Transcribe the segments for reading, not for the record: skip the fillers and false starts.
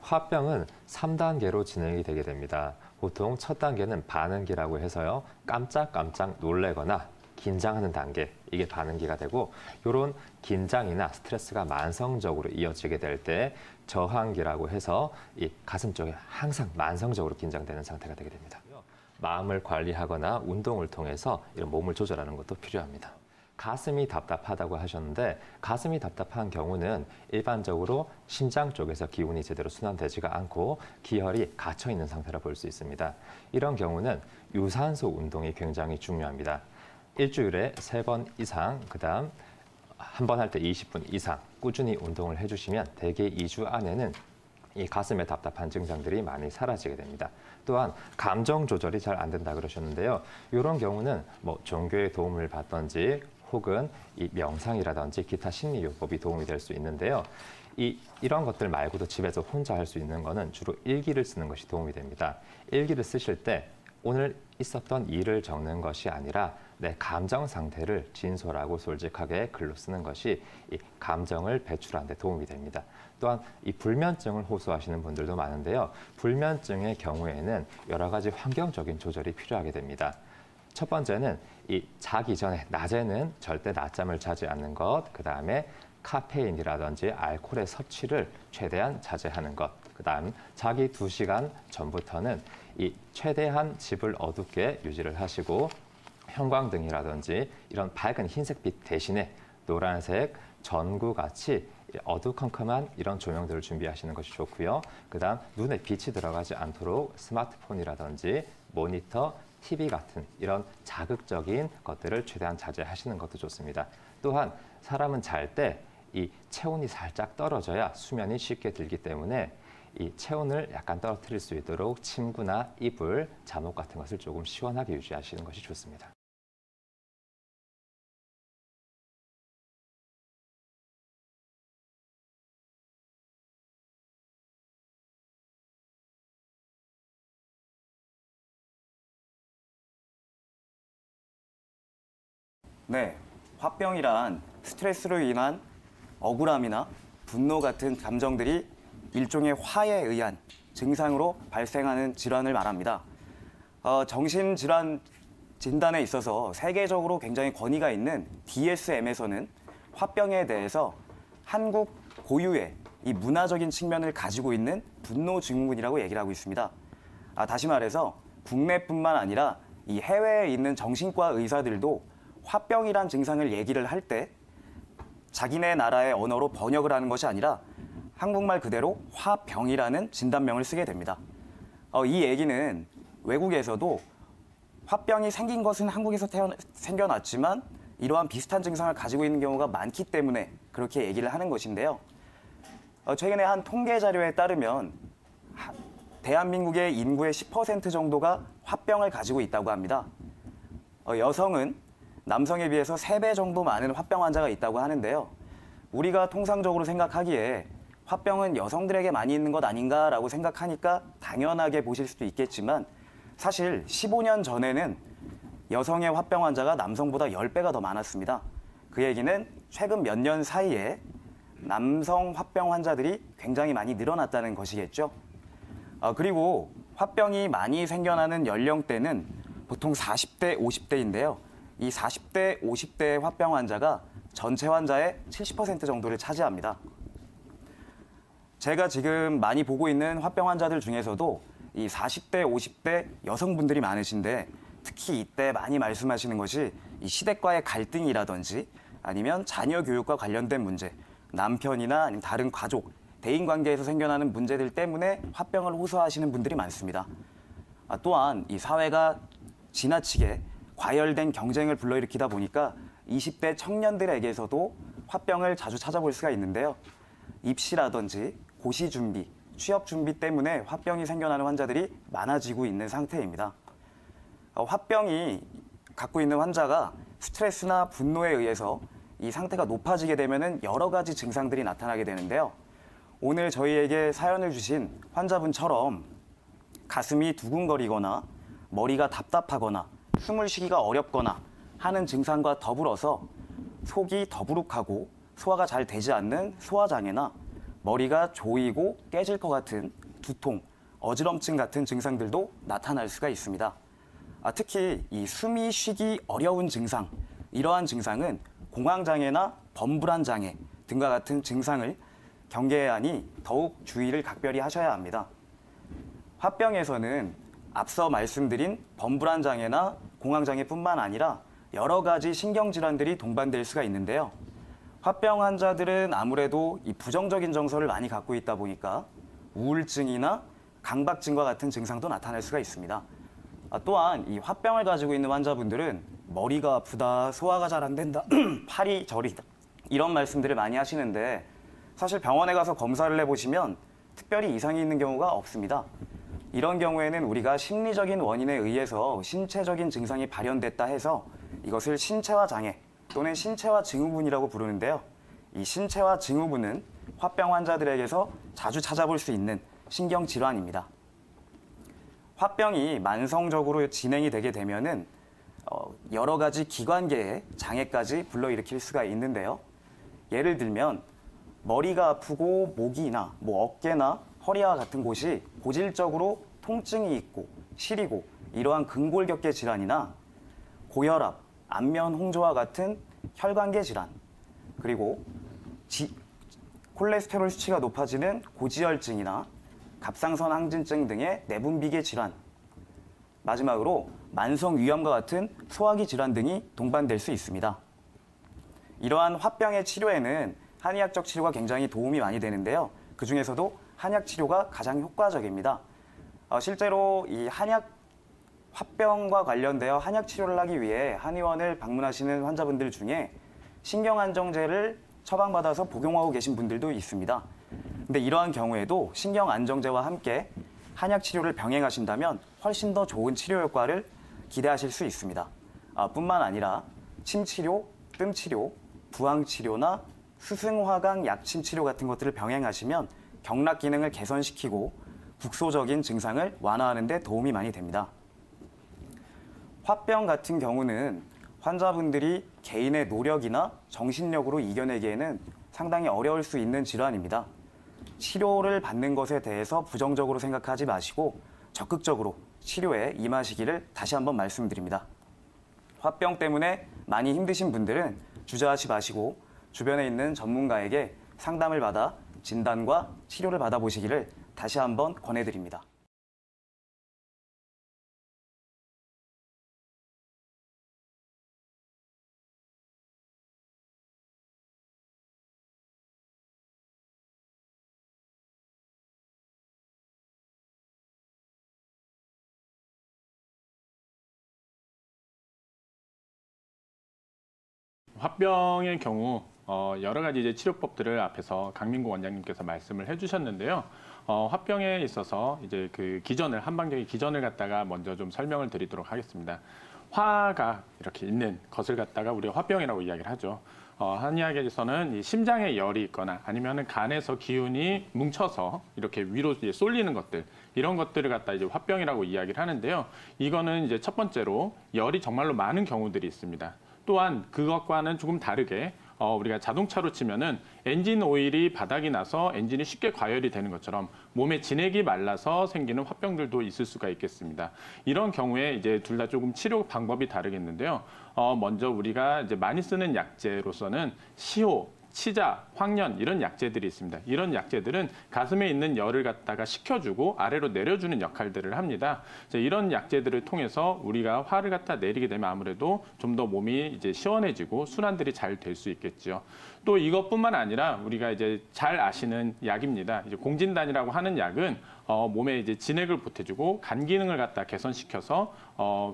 화병은 3단계로 진행이 되게 됩니다. 보통 첫 단계는 반응기라고 해서요. 깜짝깜짝 놀래거나 긴장하는 단계, 이게 반응기가 되고, 이런 긴장이나 스트레스가 만성적으로 이어지게 될 때 저항기라고 해서 이 가슴 쪽에 항상 만성적으로 긴장되는 상태가 되게 됩니다. 마음을 관리하거나 운동을 통해서 이런 몸을 조절하는 것도 필요합니다. 가슴이 답답하다고 하셨는데, 가슴이 답답한 경우는 일반적으로 심장 쪽에서 기운이 제대로 순환되지가 않고 기혈이 갇혀 있는 상태라 볼 수 있습니다. 이런 경우는 유산소 운동이 굉장히 중요합니다. 일주일에 3번 이상, 그다음 한 번 할 때 20분 이상 꾸준히 운동을 해주시면 대개 2주 안에는 이 가슴의 답답한 증상들이 많이 사라지게 됩니다. 또한 감정 조절이 잘 안 된다 그러셨는데요. 이런 경우는 뭐 종교의 도움을 받든지 혹은 이 명상이라든지 기타 심리요법이 도움이 될 수 있는데요. 이런 것들 말고도 집에서 혼자 할 수 있는 거는 주로 일기를 쓰는 것이 도움이 됩니다. 일기를 쓰실 때 오늘 있었던 일을 적는 것이 아니라 내 감정 상태를 진솔하고 솔직하게 글로 쓰는 것이 이 감정을 배출하는 데 도움이 됩니다. 또한 이 불면증을 호소하시는 분들도 많은데요. 불면증의 경우에는 여러 가지 환경적인 조절이 필요하게 됩니다. 첫 번째는 이 자기 전에 낮에는 절대 낮잠을 자지 않는 것, 그다음에 카페인이라든지 알코올의 섭취를 최대한 자제하는 것, 그다음 자기 2시간 전부터는 이 최대한 집을 어둡게 유지를 하시고 형광등이라든지 이런 밝은 흰색빛 대신에 노란색, 전구같이 어두컴컴한 이런 조명들을 준비하시는 것이 좋고요. 그다음 눈에 빛이 들어가지 않도록 스마트폰이라든지 모니터, TV 같은 이런 자극적인 것들을 최대한 자제하시는 것도 좋습니다. 또한 사람은 잘 때 이 체온이 살짝 떨어져야 수면이 쉽게 들기 때문에 이 체온을 약간 떨어뜨릴 수 있도록 침구나 이불, 잠옷 같은 것을 조금 시원하게 유지하시는 것이 좋습니다. 네, 화병이란 스트레스로 인한 억울함이나 분노 같은 감정들이 일종의 화에 의한 증상으로 발생하는 질환을 말합니다. 정신질환 진단에 있어서 세계적으로 굉장히 권위가 있는 DSM에서는 화병에 대해서 한국 고유의 이 문화적인 측면을 가지고 있는 분노 증후군이라고 얘기를 하고 있습니다. 다시 말해서 국내뿐만 아니라 이 해외에 있는 정신과 의사들도 화병이란 증상을 얘기를 할 때 자기네 나라의 언어로 번역을 하는 것이 아니라 한국말 그대로 화병이라는 진단명을 쓰게 됩니다. 이 얘기는 외국에서도 화병이 생긴 것은 한국에서 생겨났지만 이러한 비슷한 증상을 가지고 있는 경우가 많기 때문에 그렇게 얘기를 하는 것인데요. 최근에 한 통계 자료에 따르면 대한민국의 인구의 10% 정도가 화병을 가지고 있다고 합니다. 여성은 남성에 비해서 3배 정도 많은 화병 환자가 있다고 하는데요. 우리가 통상적으로 생각하기에 화병은 여성들에게 많이 있는 것 아닌가라고 생각하니까 당연하게 보실 수도 있겠지만 사실 15년 전에는 여성의 화병 환자가 남성보다 10배가 더 많았습니다. 그 얘기는 최근 몇 년 사이에 남성 화병 환자들이 굉장히 많이 늘어났다는 것이겠죠. 그리고 화병이 많이 생겨나는 연령대는 보통 40대, 50대인데요. 이 40대, 50대의 화병 환자가 전체 환자의 70% 정도를 차지합니다. 제가 지금 많이 보고 있는 화병 환자들 중에서도 이 40대, 50대 여성분들이 많으신데 특히 이때 많이 말씀하시는 것이 이 시댁과의 갈등이라든지 아니면 자녀 교육과 관련된 문제, 남편이나 아니면 다른 가족, 대인관계에서 생겨나는 문제들 때문에 화병을 호소하시는 분들이 많습니다. 또한 이 사회가 지나치게 과열된 경쟁을 불러일으키다 보니까 20대 청년들에게서도 화병을 자주 찾아볼 수가 있는데요. 입시라든지 고시 준비, 취업 준비 때문에 화병이 생겨나는 환자들이 많아지고 있는 상태입니다. 화병이 갖고 있는 환자가 스트레스나 분노에 의해서 이 상태가 높아지게 되면 여러 가지 증상들이 나타나게 되는데요. 오늘 저희에게 사연을 주신 환자분처럼 가슴이 두근거리거나 머리가 답답하거나 숨을 쉬기가 어렵거나 하는 증상과 더불어서 속이 더부룩하고 소화가 잘 되지 않는 소화장애나 머리가 조이고 깨질 것 같은 두통, 어지럼증 같은 증상들도 나타날 수가 있습니다. 특히 이 숨이 쉬기 어려운 증상, 이러한 증상은 공황장애나 범불안 장애 등과 같은 증상을 경계해야 하니 더욱 주의를 각별히 하셔야 합니다. 화병에서는 앞서 말씀드린 범불안 장애나 공황장애뿐만 아니라 여러 가지 신경질환들이 동반될 수가 있는데요. 화병 환자들은 아무래도 이 부정적인 정서를 많이 갖고 있다 보니까 우울증이나 강박증과 같은 증상도 나타날 수가 있습니다. 또한 이 화병을 가지고 있는 환자분들은 머리가 아프다, 소화가 잘 안 된다, 팔이 저리다 이런 말씀들을 많이 하시는데 사실 병원에 가서 검사를 해보시면 특별히 이상이 있는 경우가 없습니다. 이런 경우에는 우리가 심리적인 원인에 의해서 신체적인 증상이 발현됐다 해서 이것을 신체화 장애 또는 신체화 증후군이라고 부르는데요. 이 신체화 증후군은 화병 환자들에게서 자주 찾아볼 수 있는 신경질환입니다. 화병이 만성적으로 진행이 되게 되면은 여러 가지 기관계의 장애까지 불러일으킬 수가 있는데요. 예를 들면 머리가 아프고 목이나 어깨나 허리와 같은 곳이 고질적으로 통증이 있고 시리고 이러한 근골격계 질환이나 고혈압, 안면 홍조와 같은 혈관계 질환, 그리고 콜레스테롤 수치가 높아지는 고지혈증이나 갑상선 항진증 등의 내분비계 질환, 마지막으로 만성 위염과 같은 소화기 질환 등이 동반될 수 있습니다. 이러한 화병의 치료에는 한의학적 치료가 굉장히 도움이 많이 되는데요. 그 중에서도 한약 치료가 가장 효과적입니다. 실제로 이 화병과 관련되어 한약 치료를 하기 위해 한의원을 방문하시는 환자분들 중에 신경안정제를 처방받아서 복용하고 계신 분들도 있습니다. 근데 이러한 경우에도 신경안정제와 함께 한약 치료를 병행하신다면 훨씬 더 좋은 치료 효과를 기대하실 수 있습니다. 뿐만 아니라 침치료, 뜸치료, 부항치료나 수승화강 약침 치료 같은 것들을 병행하시면 경락 기능을 개선시키고 국소적인 증상을 완화하는 데 도움이 많이 됩니다. 화병 같은 경우는 환자분들이 개인의 노력이나 정신력으로 이겨내기에는 상당히 어려울 수 있는 질환입니다. 치료를 받는 것에 대해서 부정적으로 생각하지 마시고 적극적으로 치료에 임하시기를 다시 한번 말씀드립니다. 화병 때문에 많이 힘드신 분들은 주저하지 마시고 주변에 있는 전문가에게 상담을 받아 진단과 치료를 받아보시기를 다시 한번 권해드립니다. 화병의 경우 여러 가지 이제 치료법들을 앞에서 강민구 원장님께서 말씀을 해주셨는데요. 화병에 있어서 이제 그 기전을 한방적인 기전을 갖다가 먼저 좀 설명을 드리도록 하겠습니다. 화가 이렇게 있는 것을 갖다가 우리가 화병이라고 이야기를 하죠. 한의학에서는 이 심장에 열이 있거나 아니면은 간에서 기운이 뭉쳐서 이렇게 위로 이제 쏠리는 것들, 이런 것들을 갖다 이제 화병이라고 이야기를 하는데요. 이거는 이제 첫 번째로 열이 정말로 많은 경우들이 있습니다. 또한 그것과는 조금 다르게 우리가 자동차로 치면은 엔진 오일이 바닥이 나서 엔진이 쉽게 과열이 되는 것처럼 몸에 진액이 말라서 생기는 화병들도 있을 수가 있겠습니다. 이런 경우에 이제 둘 다 조금 치료 방법이 다르겠는데요. 먼저 우리가 이제 많이 쓰는 약제로서는 시호, 치자, 황련 이런 약제들이 있습니다. 이런 약제들은 가슴에 있는 열을 갖다가 식혀주고 아래로 내려주는 역할들을 합니다. 이런 약제들을 통해서 우리가 화를 갖다 내리게 되면 아무래도 좀 더 몸이 이제 시원해지고 순환들이 잘 될 수 있겠죠. 또 이것뿐만 아니라 우리가 이제 잘 아시는 약입니다. 이제 공진단이라고 하는 약은 몸에 이제 진액을 보태주고 간 기능을 갖다 개선시켜서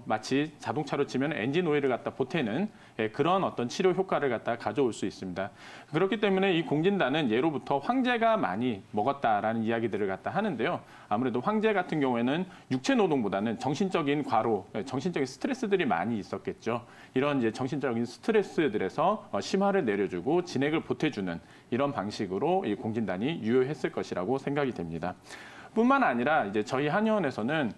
마치 자동차로 치면 엔진 오일을 갖다 보태는 그런 어떤 치료 효과를 갖다 가져올 수 있습니다. 그렇기 때문에 이 공진단은 예로부터 황제가 많이 먹었다라는 이야기들을 갖다 하는데요. 아무래도 황제 같은 경우에는 육체 노동보다는 정신적인 과로, 정신적인 스트레스들이 많이 있었겠죠. 이런 이제 정신적인 스트레스들에서 심화를 내려주고 진액을 보태주는 이런 방식으로 이 공진단이 유효했을 것이라고 생각이 됩니다. 뿐만 아니라 이제 저희 한의원에서는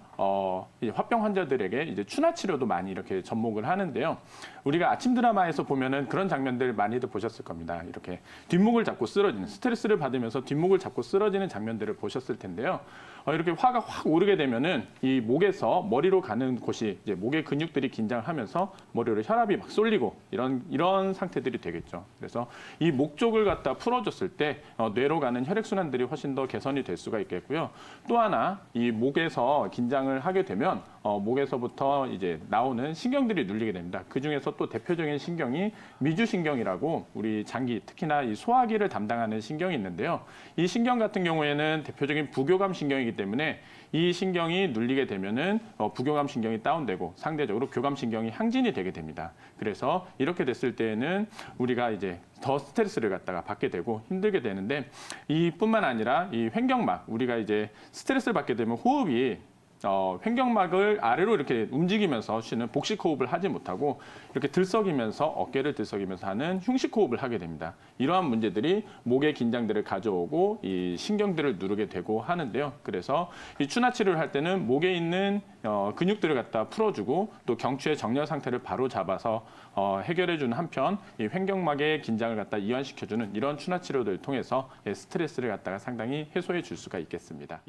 이제 화병 환자들에게 이제 추나 치료도 많이 이렇게 접목을 하는데요. 우리가 아침 드라마에서 보면은 그런 장면들 많이들 보셨을 겁니다. 이렇게 뒷목을 잡고 쓰러지는, 스트레스를 받으면서 뒷목을 잡고 쓰러지는 장면들을 보셨을 텐데요. 이렇게 화가 확 오르게 되면은 이 목에서 머리로 가는 곳이 이제 목의 근육들이 긴장하면서 머리로 혈압이 막 쏠리고 이런 상태들이 되겠죠. 그래서 이 목 쪽을 갖다 풀어줬을 때 뇌로 가는 혈액 순환들이 훨씬 더 개선이 될 수가 있겠고요. 또 하나 이 목에서 긴장을 하게 되면 목에서부터 이제 나오는 신경들이 눌리게 됩니다. 그 중에서 또 대표적인 신경이 미주신경이라고 우리 장기, 특히나 이 소화기를 담당하는 신경이 있는데요. 이 신경 같은 경우에는 대표적인 부교감 신경이기 때문에 이 신경이 눌리게 되면은 부교감 신경이 다운되고 상대적으로 교감 신경이 항진이 되게 됩니다. 그래서 이렇게 됐을 때에는 우리가 이제 더 스트레스를 갖다가 받게 되고 힘들게 되는데 이뿐만 아니라 이 횡격막, 우리가 이제 스트레스를 받게 되면 호흡이 횡격막을 아래로 이렇게 움직이면서 쉬는 복식 호흡을 하지 못하고 이렇게 들썩이면서 어깨를 들썩이면서 하는 흉식 호흡을 하게 됩니다. 이러한 문제들이 목의 긴장들을 가져오고 이 신경들을 누르게 되고 하는데요. 그래서 이 추나 치료를 할 때는 목에 있는 근육들을 갖다 풀어주고 또 경추의 정렬 상태를 바로 잡아서 해결해주는 한편 이 횡격막의 긴장을 갖다 이완시켜주는 이런 추나 치료들을 통해서 스트레스를 갖다가 상당히 해소해 줄 수가 있겠습니다.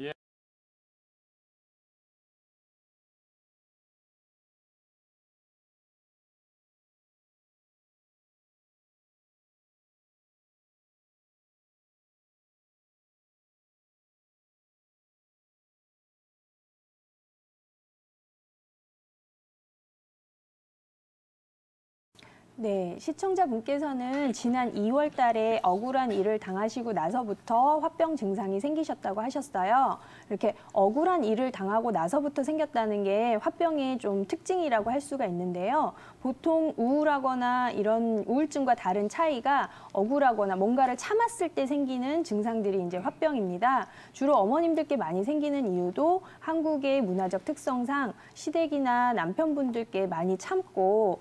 네, 시청자분께서는 지난 2월 달에 억울한 일을 당하시고 나서부터 화병 증상이 생기셨다고 하셨어요. 이렇게 억울한 일을 당하고 나서부터 생겼다는 게 화병의 좀 특징이라고 할 수가 있는데요. 보통 우울하거나 이런 우울증과 다른 차이가 억울하거나 뭔가를 참았을 때 생기는 증상들이 이제 화병입니다. 주로 어머님들께 많이 생기는 이유도 한국의 문화적 특성상 시댁이나 남편분들께 많이 참고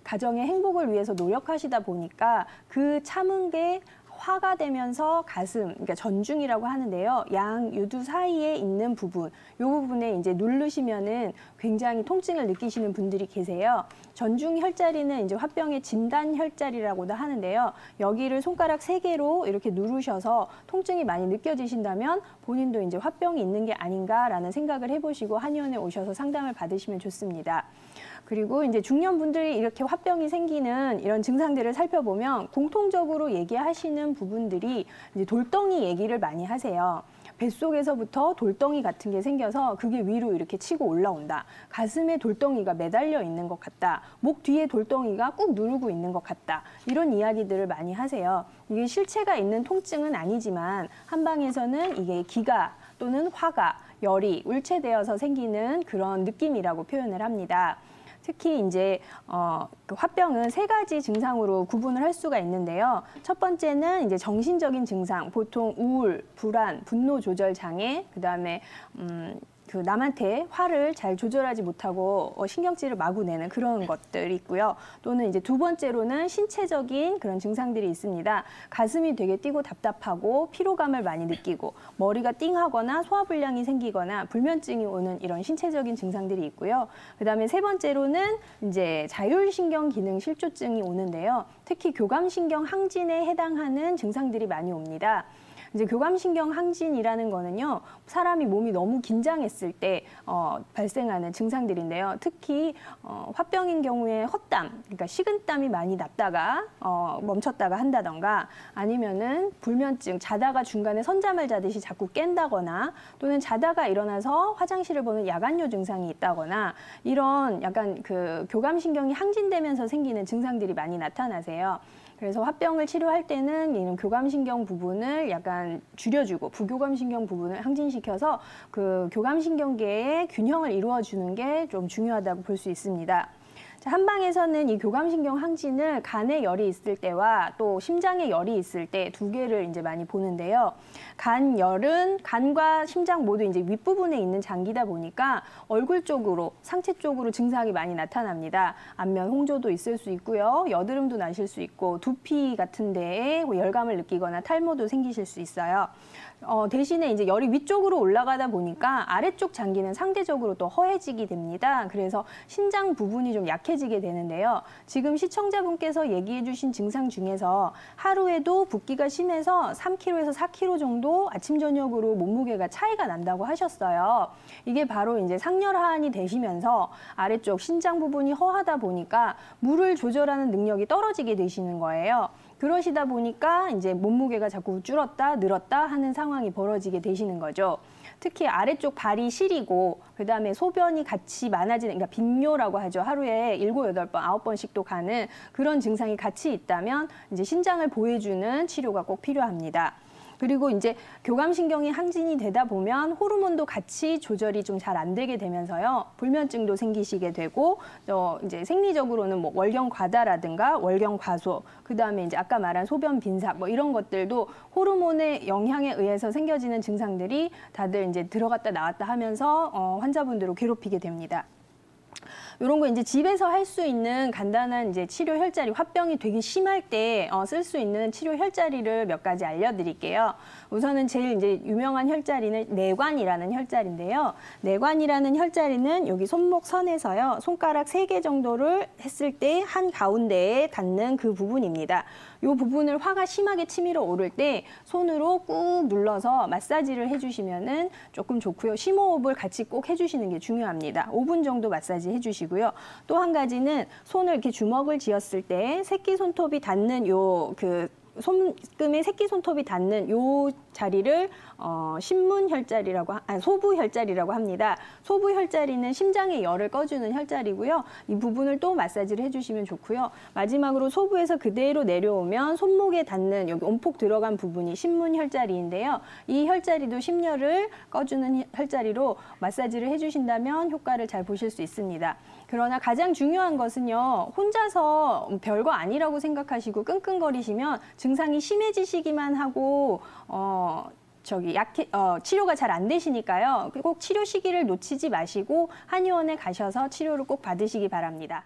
가정의 행복을 위해서 노력하시다 보니까 그 참은 게 화가 되면서 가슴, 그러니까 전중이라고 하는데요. 양 유두 사이에 있는 부분, 이 부분에 이제 누르시면은 굉장히 통증을 느끼시는 분들이 계세요. 전중 혈자리는 이제 화병의 진단 혈자리라고도 하는데요. 여기를 손가락 3개로 이렇게 누르셔서 통증이 많이 느껴지신다면 본인도 이제 화병이 있는 게 아닌가라는 생각을 해보시고 한의원에 오셔서 상담을 받으시면 좋습니다. 그리고 이제 중년분들이 이렇게 화병이 생기는 이런 증상들을 살펴보면 공통적으로 얘기하시는 부분들이 이제 돌덩이 얘기를 많이 하세요. 뱃속에서부터 돌덩이 같은 게 생겨서 그게 위로 이렇게 치고 올라온다. 가슴에 돌덩이가 매달려 있는 것 같다. 목 뒤에 돌덩이가 꾹 누르고 있는 것 같다. 이런 이야기들을 많이 하세요. 이게 실체가 있는 통증은 아니지만 한방에서는 이게 기가 또는 화가, 열이 울체되어서 생기는 그런 느낌이라고 표현을 합니다. 특히 이제 그 화병은 3가지 증상으로 구분을 할 수가 있는데요. 첫 번째는 이제 정신적인 증상, 보통 우울, 불안, 분노 조절 장애, 그다음에 그 남한테 화를 잘 조절하지 못하고 신경질을 마구 내는 그런 것들이 있고요. 또는 이제 두 번째로는 신체적인 그런 증상들이 있습니다. 가슴이 되게 뛰고 답답하고 피로감을 많이 느끼고 머리가 띵하거나 소화불량이 생기거나 불면증이 오는 이런 신체적인 증상들이 있고요. 그다음에 세 번째로는 이제 자율신경 기능 실조증이 오는데요. 특히 교감신경 항진에 해당하는 증상들이 많이 옵니다. 이제 교감신경 항진이라는 거는요, 사람이 몸이 너무 긴장했을 때 발생하는 증상들인데요. 특히 화병인 경우에 헛땀, 그러니까 식은땀이 많이 났다가 멈췄다가 한다던가, 아니면은 불면증, 자다가 중간에 선잠을 자듯이 자꾸 깬다거나, 또는 자다가 일어나서 화장실을 보는 야간요 증상이 있다거나, 이런 약간 그 교감신경이 항진되면서 생기는 증상들이 많이 나타나세요. 그래서 화병을 치료할 때는 이런 교감신경 부분을 약간 줄여주고 부교감신경 부분을 항진시켜서 그 교감신경계의 균형을 이루어주는 게 좀 중요하다고 볼 수 있습니다. 자, 한방에서는 이 교감신경 항진을 간에 열이 있을 때와 또 심장에 열이 있을 때 두 개를 이제 많이 보는데요. 간열은 간과 심장 모두 이제 윗부분에 있는 장기다 보니까 얼굴 쪽으로, 상체 쪽으로 증상이 많이 나타납니다. 안면 홍조도 있을 수 있고요. 여드름도 나실 수 있고 두피 같은 데에 열감을 느끼거나 탈모도 생기실 수 있어요. 대신에 이제 열이 위쪽으로 올라가다 보니까 아래쪽 장기는 상대적으로 또 허해지게 됩니다. 그래서 신장 부분이 좀 약해지게 되는데요. 지금 시청자분께서 얘기해 주신 증상 중에서 하루에도 붓기가 심해서 3kg에서 4kg 정도 아침 저녁으로 몸무게가 차이가 난다고 하셨어요. 이게 바로 이제 상열하한이 되시면서 아래쪽 신장 부분이 허하다 보니까 물을 조절하는 능력이 떨어지게 되시는 거예요. 그러시다 보니까 이제 몸무게가 자꾸 줄었다 늘었다 하는 상황이 벌어지게 되시는 거죠. 특히 아래쪽 발이 시리고 그다음에 소변이 같이 많아지는, 그러니까 빈뇨라고 하죠. 하루에 7, 8번, 9번씩도 가는 그런 증상이 같이 있다면 이제 신장을 보호해주는 치료가 꼭 필요합니다. 그리고 이제 교감신경이 항진이 되다 보면 호르몬도 같이 조절이 좀 잘 안 되게 되면서요. 불면증도 생기시게 되고, 이제 생리적으로는 뭐 월경 과다라든가 월경 과소, 그다음에 이제 아까 말한 소변 빈삭 뭐 이런 것들도 호르몬의 영향에 의해서 생겨지는 증상들이 다들 이제 들어갔다 나왔다 하면서 환자분들을 괴롭히게 됩니다. 이런 거 이제 집에서 할 수 있는 간단한 이제 치료 혈자리, 화병이 되게 심할 때 쓸 수 있는 치료 혈자리를 몇 가지 알려드릴게요. 우선은 제일 이제 유명한 혈자리는 내관이라는 혈자리인데요. 내관이라는 혈자리는 여기 손목 선에서요, 손가락 3개 정도를 했을 때 한 가운데에 닿는 그 부분입니다. 이 부분을 화가 심하게 치밀어 오를 때 손으로 꾹 눌러서 마사지를 해주시면은 조금 좋고요. 심호흡을 같이 꼭 해주시는 게 중요합니다. 5분 정도 마사지 해주시고요. 또 한 가지는 손을 이렇게 주먹을 쥐었을 때 새끼 손톱이 닿는 손금에 새끼 손톱이 닿는 요 자리를 신문 혈자리라고, 소부 혈자리라고 합니다. 소부 혈자리는 심장의 열을 꺼주는 혈자리고요. 이 부분을 또 마사지를 해주시면 좋고요. 마지막으로 소부에서 그대로 내려오면 손목에 닿는 여기 온폭 들어간 부분이 신문 혈자리인데요. 이 혈자리도 심열을 꺼주는 혈자리로 마사지를 해주신다면 효과를 잘 보실 수 있습니다. 그러나 가장 중요한 것은요, 혼자서 별거 아니라고 생각하시고 끙끙거리시면 증상이 심해지시기만 하고 치료가 잘 안 되시니까요. 꼭 치료 시기를 놓치지 마시고 한의원에 가셔서 치료를 꼭 받으시기 바랍니다.